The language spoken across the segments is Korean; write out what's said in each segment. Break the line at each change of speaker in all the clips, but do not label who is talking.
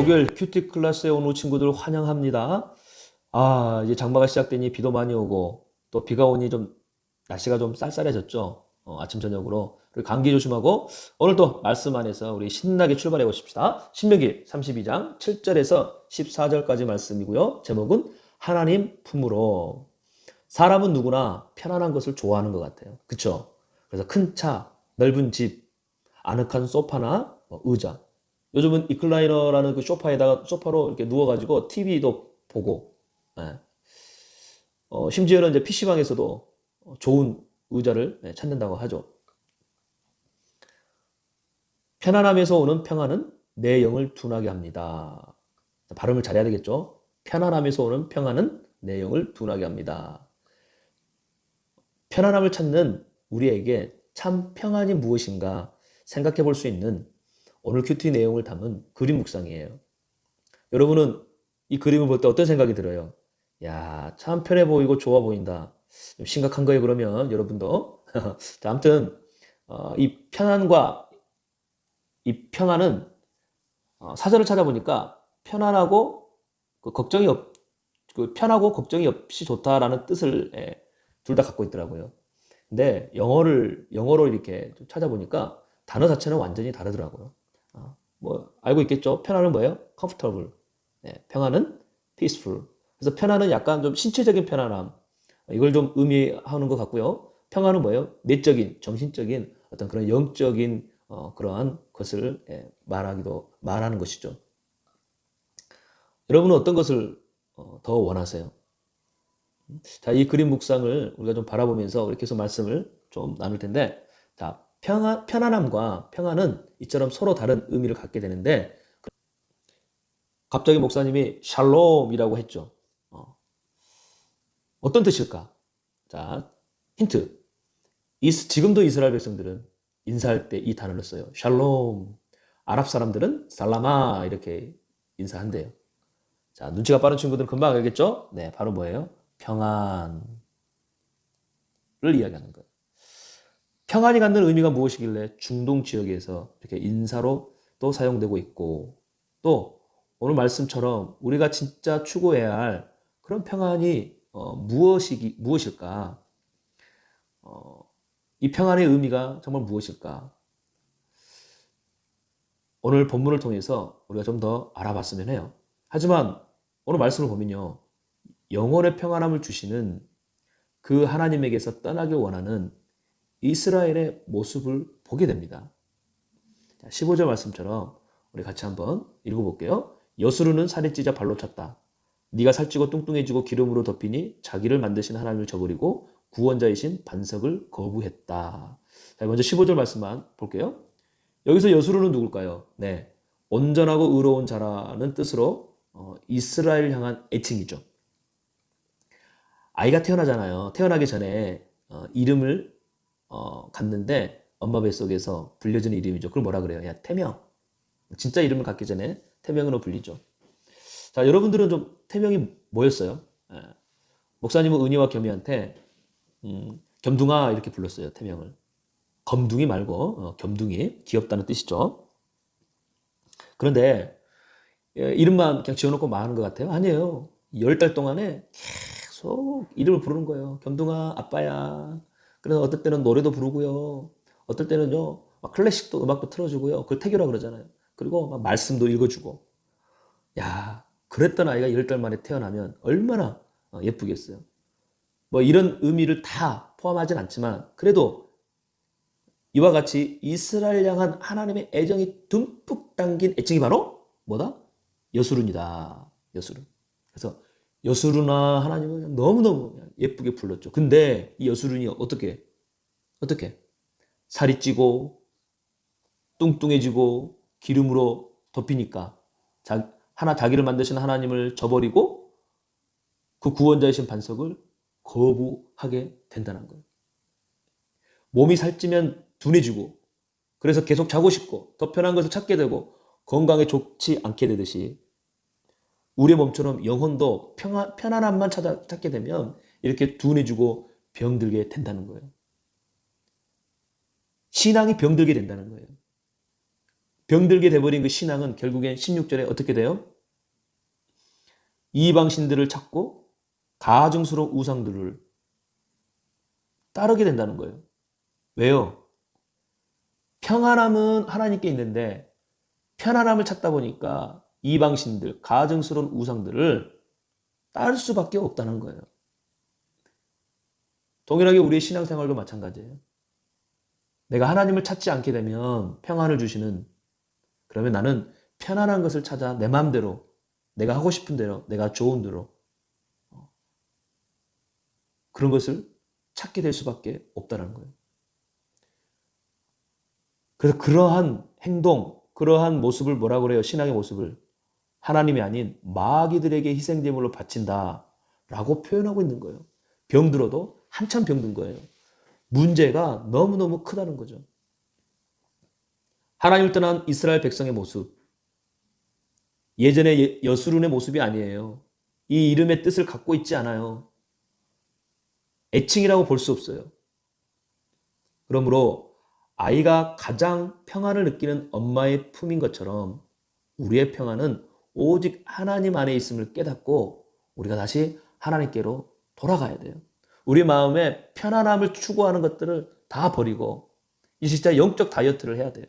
목요일 큐티 클래스에 온 친구들 환영합니다. 이제 장마가 시작되니 비도 많이 오고 또 비가 오니 좀 날씨가 좀 쌀쌀해졌죠. 아침 저녁으로. 그리고 감기 조심하고 오늘 또 말씀 안에서 우리 신나게 출발해 보십시다. 신명기 32장 7절에서 14절까지 말씀이고요. 제목은 하나님 품으로. 사람은 누구나 편안한 것을 좋아하는 것 같아요. 그쵸? 그래서 큰 차, 넓은 집, 아늑한 소파나 의자. 요즘은 이클라이너라는 그 소파로 이렇게 누워가지고 TV도 보고, 예. 심지어는 이제 PC방에서도 좋은 의자를 찾는다고 하죠. 편안함에서 오는 평안은 내 영을 둔하게 합니다. 발음을 잘해야 되겠죠? 편안함에서 오는 평안은 내 영을 둔하게 합니다. 편안함을 찾는 우리에게 참 평안이 무엇인가 생각해 볼 수 있는 오늘 큐티 내용을 담은 그림 묵상이에요. 여러분은 이 그림을 볼 때 어떤 생각이 들어요? 야, 참 편해 보이고 좋아 보인다. 좀 심각한 거예요, 그러면 여러분도. 자, 아무튼 이 편안과 이 평안은 사전을 찾아보니까 편안하고 편하고 걱정이 없이 좋다라는 뜻을 둘 다 갖고 있더라고요. 근데 영어로 이렇게 좀 찾아보니까 단어 자체는 완전히 다르더라고요. 뭐 알고 있겠죠? 편안은 뭐예요? comfortable. 평안은 peaceful. 그래서 편안은 약간 좀 신체적인 편안함. 이걸 좀 의미하는 것 같고요. 평안은 뭐예요? 내적인, 정신적인 어떤 그런 영적인 그러한 것을 말하는 것이죠. 여러분은 어떤 것을 더 원하세요? 자, 이 그림 묵상을 우리가 좀 바라보면서 이렇게 해서 말씀을 좀 나눌 텐데, 자, 편안함과 평안은 이처럼 서로 다른 의미를 갖게 되는데, 갑자기 목사님이 샬롬이라고 했죠. 어떤 뜻일까? 자, 힌트. 지금도 이스라엘 백성들은 인사할 때 이 단어를 써요. 샬롬. 아랍 사람들은 살라마 이렇게 인사한대요. 자, 눈치가 빠른 친구들은 금방 알겠죠? 네, 바로 뭐예요? 평안을 이야기하는 거예요. 평안이 갖는 의미가 무엇이길래 중동 지역에서 이렇게 인사로 또 사용되고 있고, 또 오늘 말씀처럼 우리가 진짜 추구해야 할 그런 평안이 무엇일까? 이 평안의 의미가 정말 무엇일까? 오늘 본문을 통해서 우리가 좀 더 알아봤으면 해요. 하지만 오늘 말씀을 보면요. 영혼의 평안함을 주시는 그 하나님에게서 떠나길 원하는 이스라엘의 모습을 보게 됩니다. 15절 말씀처럼 우리 같이 한번 읽어볼게요. 여수르는 살이 찌자 발로 찼다. 네가 살찌고 뚱뚱해지고 기름으로 덮이니 자기를 만드신 하나님을 저버리고 구원자이신 반석을 거부했다. 자, 먼저 15절 말씀만 볼게요. 여기서 여수르는 누굴까요? 네, 온전하고 의로운 자라는 뜻으로 이스라엘 향한 애칭이죠. 아이가 태어나잖아요. 태어나기 전에 이름을 갖는데 엄마 뱃속에서 불려지는 이름이죠. 그걸 뭐라 그래요? 야, 태명. 진짜 이름을 갖기 전에 태명으로 불리죠. 자, 여러분들은 좀 태명이 뭐였어요? 목사님은 은희와 겸이한테 겸둥아 이렇게 불렀어요. 태명을. 검둥이 말고 겸둥이. 귀엽다는 뜻이죠. 그런데 이름만 그냥 지어놓고 마는 것 같아요? 아니에요. 10달 동안에 계속 이름을 부르는 거예요. 겸둥아 아빠야. 그래서 어떨 때는 노래도 부르고요. 어떨 때는요, 막 클래식도 음악도 틀어주고요. 그걸 태교라 그러잖아요. 그리고 막 말씀도 읽어주고. 야, 그랬던 아이가 10달 만에 태어나면 얼마나 예쁘겠어요. 뭐 이런 의미를 다 포함하진 않지만 그래도 이와 같이 이스라엘 향한 하나님의 애정이 듬뿍 담긴 애칭이 바로 뭐다? 여수룬이다. 여수룬. 그래서 여수룬아 하나님은 너무너무 예쁘게 불렀죠. 근데 이 여수룬이 어떻게? 살이 찌고 뚱뚱해지고 기름으로 덮이니까 자기를 만드신 하나님을 저버리고 그 구원자이신 반석을 거부하게 된다는 거예요. 몸이 살찌면 둔해지고 그래서 계속 자고 싶고 더 편한 것을 찾게 되고 건강에 좋지 않게 되듯이 우리의 몸처럼 영혼도 편안함만 찾게 되면 이렇게 둔해지고 병들게 된다는 거예요. 신앙이 병들게 된다는 거예요. 병들게 돼버린 그 신앙은 결국엔 16절에 어떻게 돼요? 이방신들을 찾고 가증스러운 우상들을 따르게 된다는 거예요. 왜요? 평안함은 하나님께 있는데 편안함을 찾다 보니까 이방신들, 가증스러운 우상들을 따를 수밖에 없다는 거예요. 동일하게 우리의 신앙생활도 마찬가지예요. 내가 하나님을 찾지 않게 되면 평안을 주시는, 그러면 나는 편안한 것을 찾아 내 마음대로, 내가 하고 싶은 대로, 내가 좋은 대로 그런 것을 찾게 될 수밖에 없다는 거예요. 그래서 그러한 행동, 그러한 모습을 뭐라고 그래요? 신앙의 모습을 하나님이 아닌 마귀들에게 희생제물로 바친다라고 표현하고 있는 거예요. 병들어도 한참 병든 거예요. 문제가 너무너무 크다는 거죠. 하나님을 떠난 이스라엘 백성의 모습, 예전의 여수룬의 모습이 아니에요. 이 이름의 뜻을 갖고 있지 않아요. 애칭이라고 볼 수 없어요. 그러므로 아이가 가장 평안을 느끼는 엄마의 품인 것처럼 우리의 평안은 오직 하나님 안에 있음을 깨닫고 우리가 다시 하나님께로 돌아가야 돼요. 우리 마음에 편안함을 추구하는 것들을 다 버리고 이 진짜 영적 다이어트를 해야 돼요.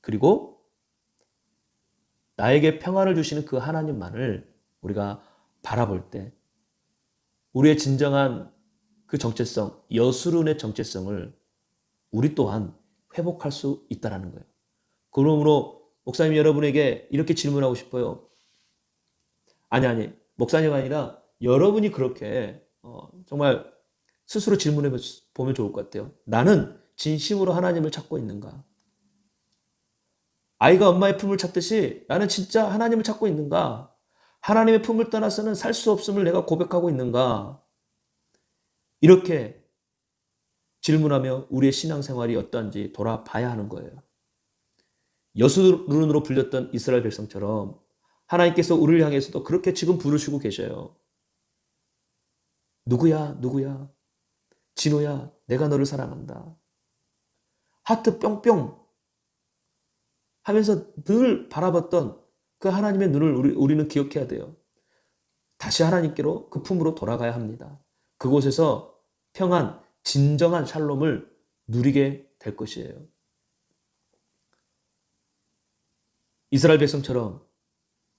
그리고 나에게 평안을 주시는 그 하나님만을 우리가 바라볼 때 우리의 진정한 그 정체성, 여수룬의 정체성을 우리 또한 회복할 수 있다는 거예요. 그러므로 목사님 여러분에게 이렇게 질문하고 싶어요. 아니, 목사님 아니라 여러분이 그렇게 정말 스스로 질문해 보면 좋을 것 같아요. 나는 진심으로 하나님을 찾고 있는가? 아이가 엄마의 품을 찾듯이 나는 진짜 하나님을 찾고 있는가? 하나님의 품을 떠나서는 살 수 없음을 내가 고백하고 있는가? 이렇게 질문하며 우리의 신앙생활이 어떠한지 돌아봐야 하는 거예요. 여수룬으로 불렸던 이스라엘 백성처럼 하나님께서 우리를 향해서도 그렇게 지금 부르시고 계셔요. 누구야? 진호야, 내가 너를 사랑한다. 하트 뿅뿅 하면서 늘 바라봤던 그 하나님의 눈을 우리는 기억해야 돼요. 다시 하나님께로 그 품으로 돌아가야 합니다. 그곳에서 평안, 진정한 샬롬을 누리게 될 것이에요. 이스라엘 백성처럼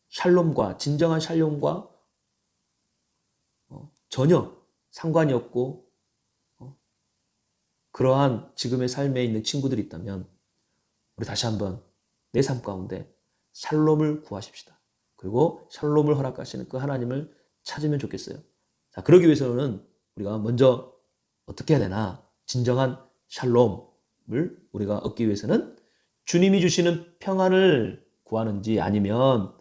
샬롬과 진정한 샬롬과 전혀 상관이 없고 그러한 지금의 삶에 있는 친구들이 있다면 우리 다시 한번 내 삶 가운데 샬롬을 구하십시다. 그리고 샬롬을 허락하시는 그 하나님을 찾으면 좋겠어요. 자, 그러기 위해서는 우리가 먼저 어떻게 해야 되나? 진정한 샬롬을 우리가 얻기 위해서는 주님이 주시는 평안을 구하는지 아니면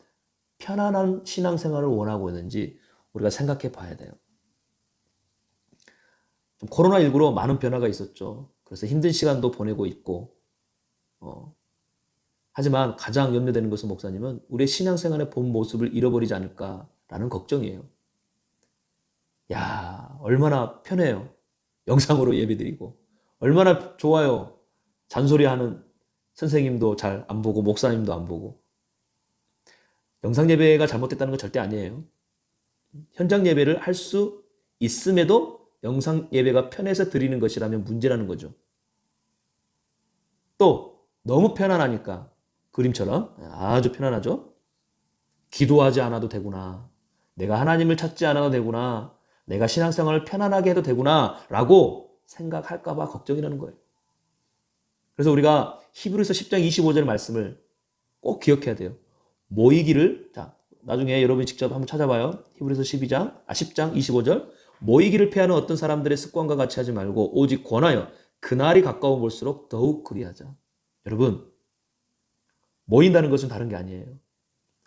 편안한 신앙생활을 원하고 있는지 우리가 생각해 봐야 돼요. 코로나19로 많은 변화가 있었죠. 그래서 힘든 시간도 보내고 있고 하지만 가장 염려되는 것은 목사님은 우리의 신앙생활의 본 모습을 잃어버리지 않을까라는 걱정이에요. 야, 얼마나 편해요. 영상으로 예배드리고. 얼마나 좋아요. 잔소리하는 선생님도 잘 안 보고 목사님도 안 보고. 영상 예배가 잘못됐다는 건 절대 아니에요. 현장 예배를 할 수 있음에도 영상 예배가 편해서 드리는 것이라면 문제라는 거죠. 또 너무 편안하니까 그림처럼 아주 편안하죠. 기도하지 않아도 되구나. 내가 하나님을 찾지 않아도 되구나. 내가 신앙생활을 편안하게 해도 되구나 라고 생각할까 봐 걱정이라는 거예요. 그래서 우리가 히브리서 10장 25절의 말씀을 꼭 기억해야 돼요. 모이기를, 자, 나중에 여러분이 직접 한번 찾아봐요. 히브리서 10장 25절. 모이기를 피하는 어떤 사람들의 습관과 같이 하지 말고 오직 권하여 그날이 가까워 볼수록 더욱 그리하자. 여러분, 모인다는 것은 다른 게 아니에요.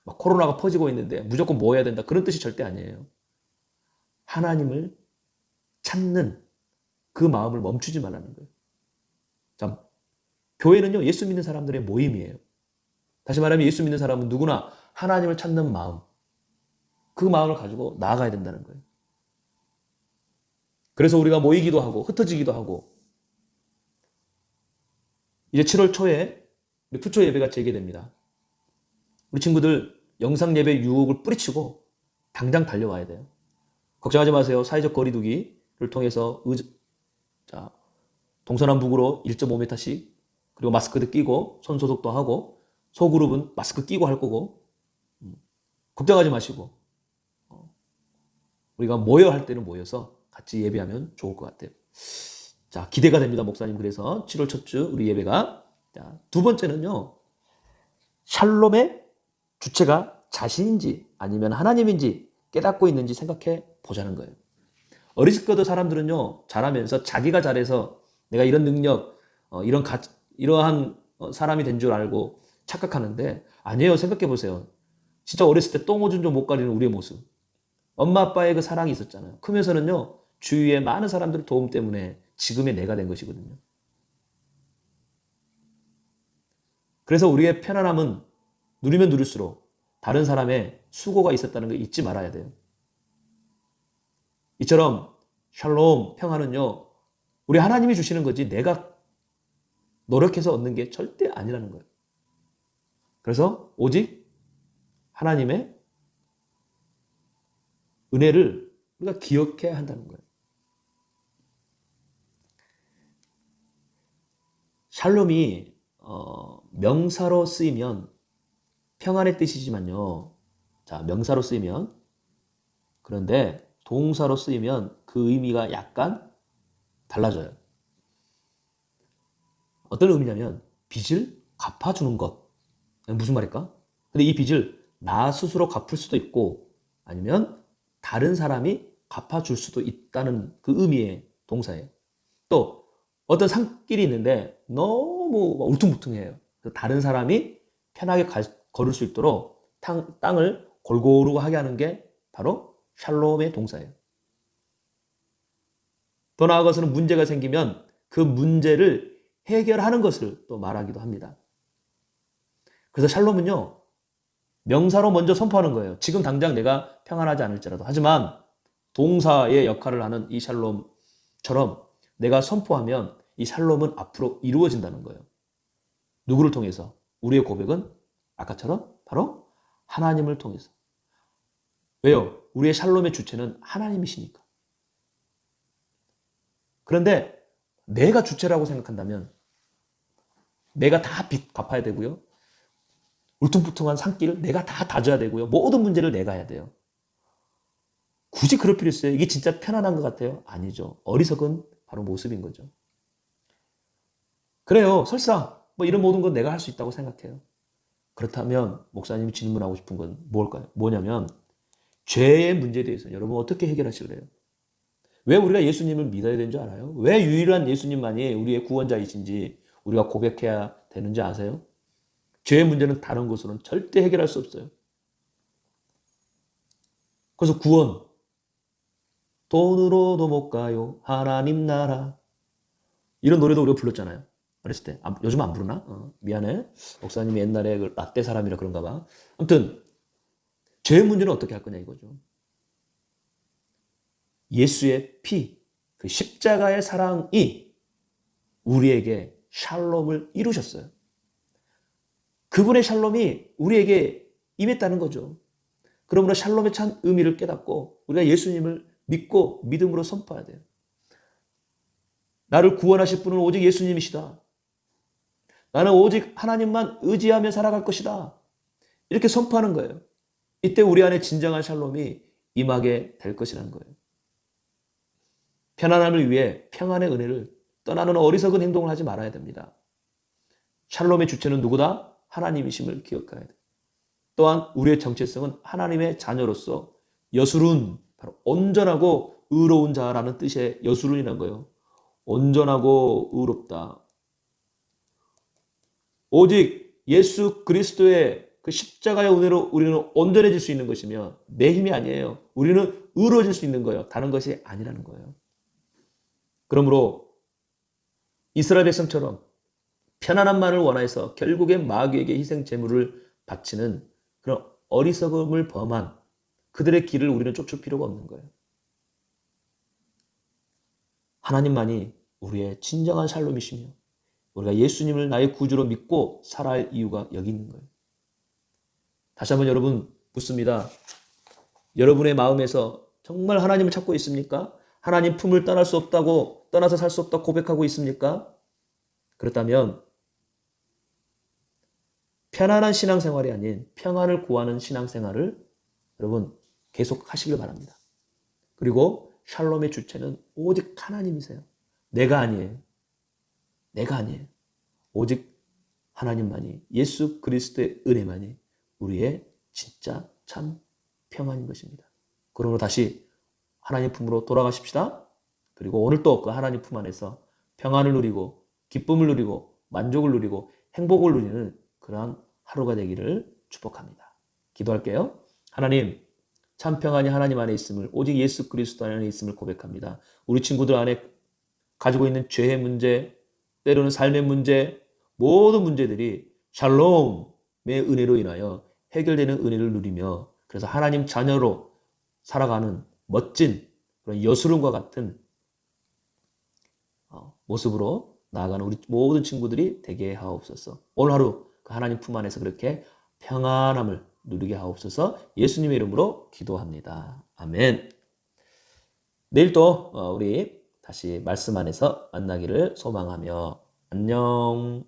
막 코로나가 퍼지고 있는데 무조건 모여야 된다. 그런 뜻이 절대 아니에요. 하나님을 찾는 그 마음을 멈추지 말라는 거예요. 자, 교회는요, 예수 믿는 사람들의 모임이에요. 다시 말하면 예수 믿는 사람은 누구나 하나님을 찾는 마음, 그 마음을 가지고 나아가야 된다는 거예요. 그래서 우리가 모이기도 하고 흩어지기도 하고 이제 7월 초에 우리 푸초 예배가 재개됩니다. 우리 친구들 영상 예배 유혹을 뿌리치고 당장 달려와야 돼요. 걱정하지 마세요. 사회적 거리두기를 통해서 자, 동서남북으로 1.5m씩 그리고 마스크도 끼고 손 소독도 하고 소그룹은 마스크 끼고 할 거고 걱정하지 마시고 우리가 모여 할 때는 모여서 같이 예배하면 좋을 것 같아요. 자, 기대가 됩니다, 목사님. 그래서 7월 첫 주 우리 예배가. 자, 두 번째는요. 샬롬의 주체가 자신인지 아니면 하나님인지 깨닫고 있는지 생각해 보자는 거예요. 어리석거도 사람들은요. 잘하면서 자기가 잘해서 내가 이런 능력, 이러한 사람이 된 줄 알고 착각하는데 아니에요. 생각해 보세요. 진짜 어렸을 때 똥오줌 좀 못 가리는 우리의 모습. 엄마 아빠의 그 사랑이 있었잖아요. 크면서는요. 주위의 많은 사람들의 도움 때문에 지금의 내가 된 것이거든요. 그래서 우리의 편안함은 누리면 누릴수록 다른 사람의 수고가 있었다는 걸 잊지 말아야 돼요. 이처럼 샬롬, 평화는요. 우리 하나님이 주시는 거지 내가 노력해서 얻는 게 절대 아니라는 거예요. 그래서 오직 하나님의 은혜를 우리가 기억해야 한다는 거예요. 샬롬이 명사로 쓰이면 평안의 뜻이지만요. 자, 명사로 쓰이면 그런데 동사로 쓰이면 그 의미가 약간 달라져요. 어떤 의미냐면 빚을 갚아주는 것. 무슨 말일까? 근데 이 빚을 나 스스로 갚을 수도 있고 아니면 다른 사람이 갚아줄 수도 있다는 그 의미의 동사예요. 또 어떤 산길이 있는데 너무 울퉁불퉁해요. 다른 사람이 편하게 걸을 수 있도록 땅을 골고루 하게 하는 게 바로 샬롬의 동사예요. 더 나아가서는 문제가 생기면 그 문제를 해결하는 것을 또 말하기도 합니다. 그래서 샬롬은요, 명사로 먼저 선포하는 거예요. 지금 당장 내가 평안하지 않을지라도. 하지만 동사의 역할을 하는 이 샬롬처럼 내가 선포하면 이 샬롬은 앞으로 이루어진다는 거예요. 누구를 통해서? 우리의 고백은 아까처럼 바로 하나님을 통해서. 왜요? 우리의 샬롬의 주체는 하나님이시니까. 그런데 내가 주체라고 생각한다면 내가 다 빚 갚아야 되고요. 울퉁불퉁한 산길을 내가 다 다져야 되고요. 모든 문제를 내가 해야 돼요. 굳이 그럴 필요 있어요? 이게 진짜 편안한 것 같아요? 아니죠. 어리석은 바로 모습인 거죠. 그래요. 설사 이런 모든 건 내가 할 수 있다고 생각해요. 그렇다면 목사님이 질문하고 싶은 건 뭘까요? 뭐냐면 죄의 문제에 대해서 여러분 어떻게 해결하시래요? 왜 우리가 예수님을 믿어야 되는 줄 알아요? 왜 유일한 예수님만이 우리의 구원자이신지 우리가 고백해야 되는지 아세요? 죄의 문제는 다른 것으로는 절대 해결할 수 없어요. 그래서 구원, 돈으로도 못 가요 하나님 나라, 이런 노래도 우리가 불렀잖아요. 어렸을 때. 요즘 안 부르나? 미안해. 목사님이 옛날에 그 라떼 사람이라 그런가 봐. 아무튼 죄의 문제는 어떻게 할 거냐 이거죠. 예수의 피, 그 십자가의 사랑이 우리에게 샬롬을 이루셨어요. 그분의 샬롬이 우리에게 임했다는 거죠. 그러므로 샬롬의 참 의미를 깨닫고 우리가 예수님을 믿고 믿음으로 선포해야 돼요. 나를 구원하실 분은 오직 예수님이시다. 나는 오직 하나님만 의지하며 살아갈 것이다. 이렇게 선포하는 거예요. 이때 우리 안에 진정한 샬롬이 임하게 될 것이라는 거예요. 편안함을 위해 평안의 은혜를 떠나는 어리석은 행동을 하지 말아야 됩니다. 샬롬의 주체는 누구다? 하나님이심을 기억해야 돼요. 또한 우리의 정체성은 하나님의 자녀로서 여수룬, 바로 온전하고 의로운 자라는 뜻의 여수룬이라는 거예요. 온전하고 의롭다. 오직 예수 그리스도의 그 십자가의 은혜로 우리는 온전해질 수 있는 것이며 내 힘이 아니에요. 우리는 의로워질 수 있는 거예요. 다른 것이 아니라는 거예요. 그러므로 이스라엘 백성처럼 편안함만을 원해서 결국엔 마귀에게 희생 제물을 바치는 그런 어리석음을 범한 그들의 길을 우리는 쫓을 필요가 없는 거예요. 하나님만이 우리의 진정한 샬롬이시며 우리가 예수님을 나의 구주로 믿고 살아갈 이유가 여기 있는 거예요. 다시 한번 여러분 묻습니다. 여러분의 마음에서 정말 하나님을 찾고 있습니까? 하나님 품을 떠날 수 없다고, 떠나서 살 수 없다고 고백하고 있습니까? 그렇다면 편안한 신앙생활이 아닌 평안을 구하는 신앙생활을 여러분 계속 하시길 바랍니다. 그리고 샬롬의 주체는 오직 하나님이세요. 내가 아니에요. 내가 아니에요. 오직 하나님만이, 예수 그리스도의 은혜만이 우리의 진짜 참 평안인 것입니다. 그러므로 다시 하나님 품으로 돌아가십시다. 그리고 오늘 또 그 하나님 품 안에서 평안을 누리고 기쁨을 누리고 만족을 누리고 행복을 누리는 그러한 하루가 되기를 축복합니다. 기도할게요. 하나님, 참 평안이 하나님 안에 있음을, 오직 예수 그리스도 안에 있음을 고백합니다. 우리 친구들 안에 가지고 있는 죄의 문제, 때로는 삶의 문제, 모든 문제들이 샬롬의 은혜로 인하여 해결되는 은혜를 누리며, 그래서 하나님 자녀로 살아가는 멋진 그런 여수름과 같은 모습으로 나아가는 우리 모든 친구들이 되게 하옵소서. 오늘 하루 그 하나님 품 안에서 그렇게 평안함을 누리게 하옵소서. 예수님의 이름으로 기도합니다. 아멘. 내일 또 우리 다시 말씀 안에서 만나기를 소망하며 안녕.